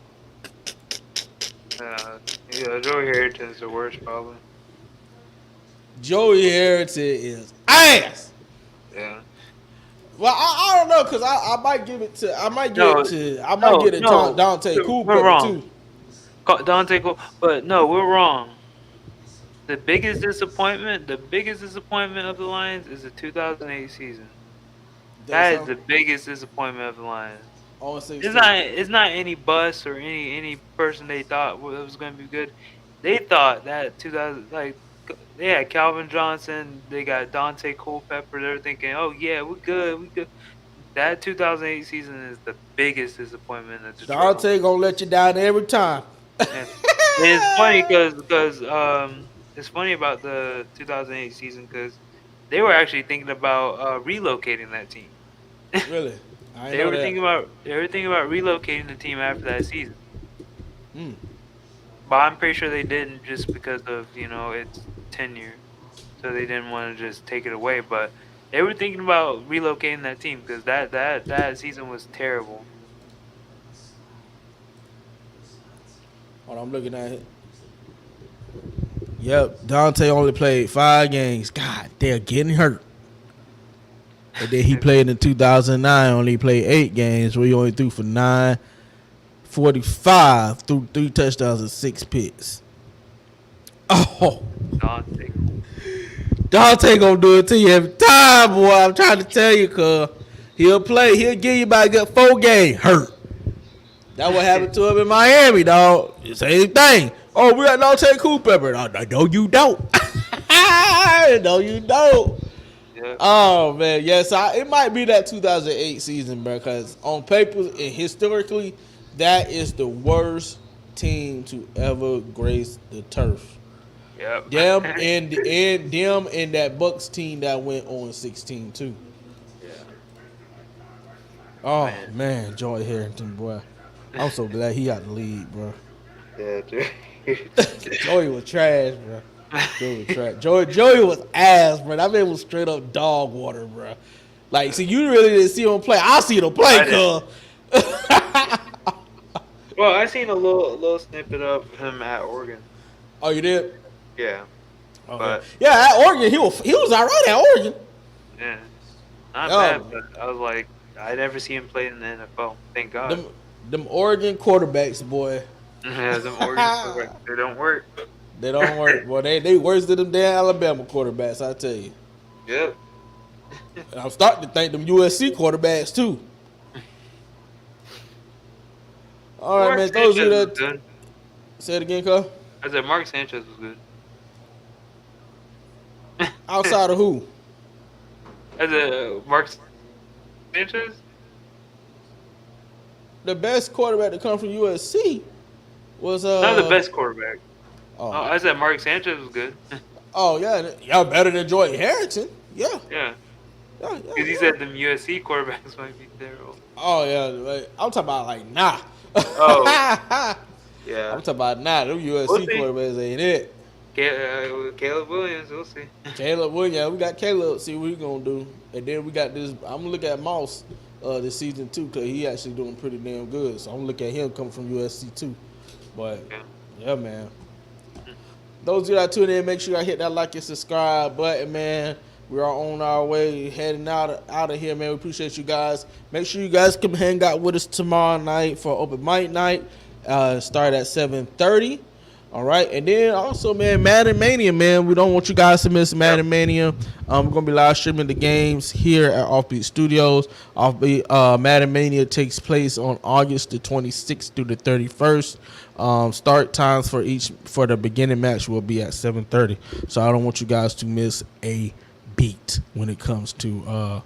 Yeah, Joey Harrington's the worst, probably. Joey Harrington is ass. Yeah. Well, I don't know because I might give it to Dante Cooper too. Dante Cooper, but no, we're wrong. The biggest disappointment of the Lions is the 2008 season. That is the biggest disappointment of the Lions. It's not any bus or any person they thought was going to be good. They thought that 2000, they had Calvin Johnson, they got Dante Culpepper. They're thinking, oh yeah, we're good. That 2008 season is the biggest disappointment of Detroit. Dante gonna let you down every time. It's funny because it's funny about the 2008 season because they were actually thinking about relocating that team. Really? They were thinking about relocating the team after that season. But I'm pretty sure they didn't just because of its tenure, so they didn't want to just take it away. But they were thinking about relocating that team because that season was terrible. Hold on, I'm looking at it. Yep, Dante only played 5 games. God, they're getting hurt. And then he played in 2009, only played 8 games, where he only threw for 945, threw 3 touchdowns and 6 picks. Oh, Dante gonna do it to you every time, boy. I'm trying to tell you, cuz he'll give you about a good 4 games hurt. That's what happened to him in Miami, dog. Same thing. Oh, we got Dante Culpepper. No, you don't. No, you don't. Yeah. Oh, man. Yes, it might be that 2008 season, bro, because on paper and historically, that is the worst team to ever grace the turf. Yep. Them and that Bucks team that went on 16 too. Yeah. Oh man, Joey Harrington, boy. I'm so glad he got the lead, bro. Yeah, dude. Joey was trash, bro. Joey was ass, bro. That man was straight up dog water, bro. Like, see, you really didn't see him play. I see him play, cuz. Well, I seen a little snippet of him at Oregon. Oh, you did? Yeah. Okay. But yeah, at Oregon, he was all right at Oregon. yeah, not bad. But I was like, I never see him play in the NFL. Thank God. Them Oregon quarterbacks, boy. Yeah, them Oregon quarterbacks, they don't work. They don't work. Boy, they worse than them damn Alabama quarterbacks, I tell you. Yep. And I'm starting to think them USC quarterbacks too. All right, man. Those are the. Say it again, cuz. I said Mark Sanchez was good. Outside of who? As a Mark Sanchez? The best quarterback to come from USC was not the best quarterback. Oh, I said Mark Sanchez was good. Oh yeah, y'all better than Jordan Harrington. Yeah. Yeah. Because he said them USC quarterbacks might be terrible. Oh yeah, I'm talking about like nah. Oh. Yeah. I'm talking about nah. Them USC quarterbacks ain't it. Caleb Williams, we'll see. Caleb Williams, we got Caleb. See what he gonna do, and then we got this. I'm gonna look at Moss this season too, cause he actually doing pretty damn good. So I'm gonna look at him coming from USC too. But yeah, man. Those of you that tune in, make sure y'all hit that like and subscribe button, man. We are on our way heading out of here, man. We appreciate you guys. Make sure you guys come hang out with us tomorrow night for open mic night. Start at 7:30. All right, and then also, man, Madden Mania, man. We don't want you guys to miss Madden Mania. We're gonna be live streaming the games here at Offbeat Studios. Madden Mania takes place on August the 26th through the 31st. Start times for the beginning match will be at 7:30. So I don't want you guys to miss a beat when it comes to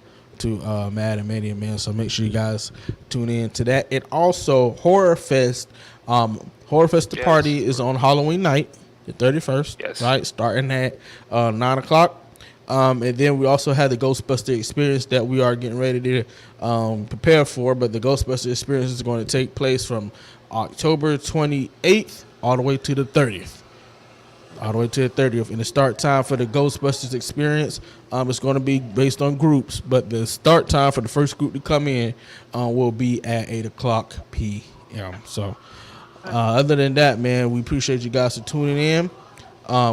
Madden Mania, man. So make sure you guys tune in to that. And also Horror Fest. Horror Fest the party is on Halloween night, the 31st. Yes. Right, starting at 9 o'clock. And then we also have the Ghostbuster Experience that we are getting ready to prepare for. But the Ghostbuster Experience is going to take place from October 28th all the way to the 30th. All the way to the 30th. And the start time for the Ghostbusters Experience is going to be based on groups. But the start time for the first group to come in will be at 8 o'clock p.m. So other than that, man, we appreciate you guys for tuning in.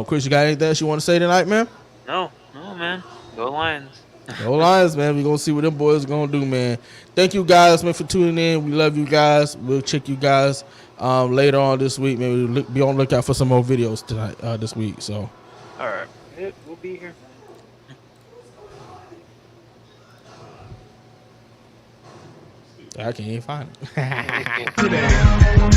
Chris, you got anything else you want to say tonight, man? No, man. Go Lions. Go Lions, man. We're going to see what them boys are going to do, man. Thank you guys, man, for tuning in. We love you guys. We'll check you guys later on this week. Maybe we'll be on the lookout for some more videos tonight, this week. So, all right. We'll be here. I can't even find it.